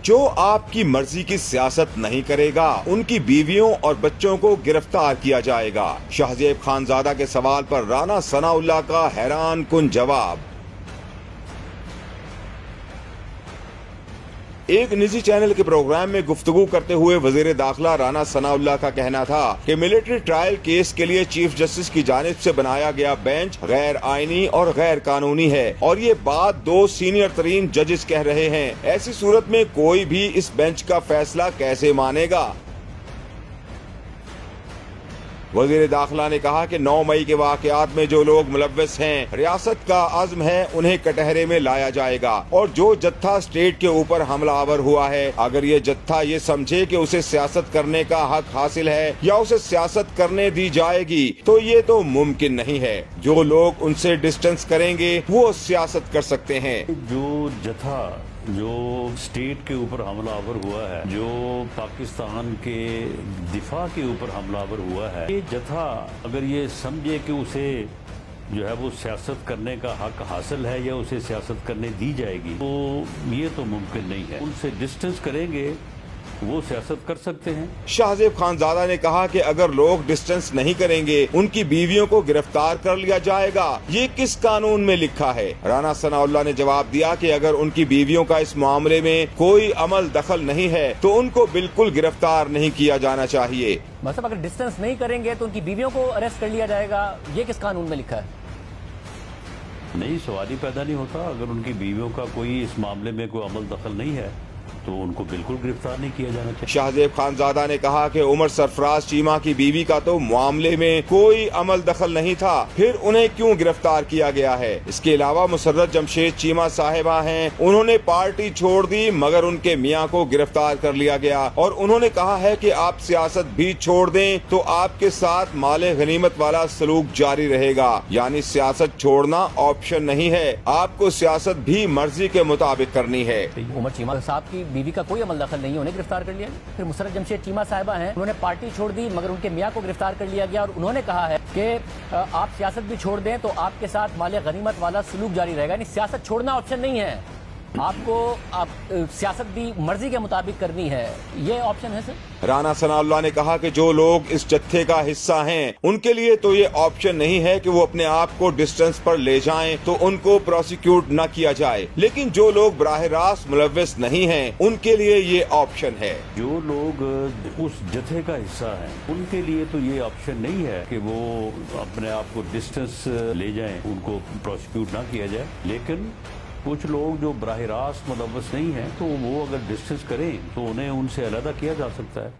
जो आपकी मर्जी की सियासत नहीं करेगा उनकी बीवियों और बच्चों को गिरफ्तार किया जाएगा। शाहजेब खानजादा के सवाल पर राना सनाउल्लाह का हैरान कुन जवाब। एक निजी चैनल के प्रोग्राम में गुफ्तगू करते हुए वजीर दाखिला राना सनाउल्लाह का कहना था कि मिलिट्री ट्रायल केस के लिए चीफ जस्टिस की जानिब से बनाया गया बेंच गैर आईनी और गैर कानूनी है और ये बात 2 सीनियर तरीन जजेस कह रहे हैं। ऐसी सूरत में कोई भी इस बेंच का फैसला कैसे मानेगा। वजीर दाखिला ने कहा कि 9 मई के वाकयात में जो लोग मुलव्वस हैं, रियासत का अज़्म है उन्हें कटहरे में लाया जाएगा और जो जत्था स्टेट के ऊपर हमलावर हुआ है, अगर ये जत्था ये समझे कि उसे सियासत करने का हक हासिल है या उसे सियासत करने दी जाएगी तो ये तो मुमकिन नहीं है। जो लोग उनसे डिस्टेंस करेंगे वो सियासत कर सकते हैं। जो जत्था जो स्टेट के ऊपर हमलावर हुआ है, जो पाकिस्तान के दिफा के ऊपर हमलावर हुआ है, ये जत्था अगर ये समझे कि उसे जो है वो सियासत करने का हक हासिल है या उसे सियासत करने दी जाएगी तो ये तो मुमकिन नहीं है। उनसे डिस्टेंस करेंगे वो सियासत कर सकते हैं। शाहजेब खानजादा ने कहा कि अगर लोग डिस्टेंस नहीं करेंगे उनकी बीवियों को गिरफ्तार कर लिया जाएगा। ये किस कानून में लिखा है। राना सनाउल्लाह ने जवाब दिया कि अगर उनकी बीवियों का इस मामले में कोई अमल दखल नहीं है तो उनको बिल्कुल गिरफ्तार नहीं किया जाना चाहिए। मतलब अगर डिस्टेंस नहीं करेंगे तो उनकी बीवियों को अरेस्ट कर लिया जाएगा, ये किस कानून में लिखा है? नहीं, सवाल ही पैदा नहीं होता। अगर उनकी बीवियों का कोई इस मामले में कोई अमल दखल नहीं है तो उनको बिल्कुल गिरफ्तार नहीं किया जाना चाहिए। शाहजेब खानजादा ने कहा कि उमर सरफराज चीमा की बीवी का तो मामले में कोई अमल दखल नहीं था, फिर उन्हें क्यों गिरफ्तार किया गया है। इसके अलावा मुसर्रत जमशेद चीमा साहिबा हैं, उन्होंने पार्टी छोड़ दी मगर उनके मियाँ को गिरफ्तार कर लिया गया और उन्होंने कहा है कि आप सियासत भी छोड़ दें तो आपके साथ माले गनीमत वाला सलूक जारी रहेगा। यानी सियासत छोड़ना ऑप्शन नहीं है, आपको सियासत भी मर्जी के मुताबिक करनी है। उमर चीमा साहब की बीवी का कोई अमल दखल नहीं है, उन्हें गिरफ्तार कर लिया। फिर मुसर्रत जमशेद चीमा साहिबा हैं, उन्होंने पार्टी छोड़ दी मगर उनके मियाँ को गिरफ्तार कर लिया गया और उन्होंने कहा है कि आप सियासत भी छोड़ दें तो आपके साथ माले गनीमत वाला सलूक जारी रहेगा। यानी सियासत छोड़ना ऑप्शन नहीं है, आपको सियासत भी मर्जी के मुताबिक करनी है, ये ऑप्शन है सर। राना सनाउल्लाह ने कहा कि जो लोग इस जत्थे का हिस्सा हैं उनके लिए तो ये ऑप्शन नहीं है कि वो अपने आप को डिस्टेंस पर ले जाएं तो उनको प्रोसिक्यूट न किया जाए, लेकिन जो लोग बराह रास्त मुलव्वस नहीं हैं उनके लिए ये ऑप्शन है। जो लोग उस जत्थे का हिस्सा हैं उनके लिए तो ये ऑप्शन नहीं है कि वो अपने आप को डिस्टेंस ले जाएं, उनको प्रोसिक्यूट ना किया जाए। लेकिन कुछ लोग जो बराह रास्त मुलव्वस नहीं हैं तो वो अगर डिस्टेंस करें तो उन्हें उनसे अलग किया जा सकता है।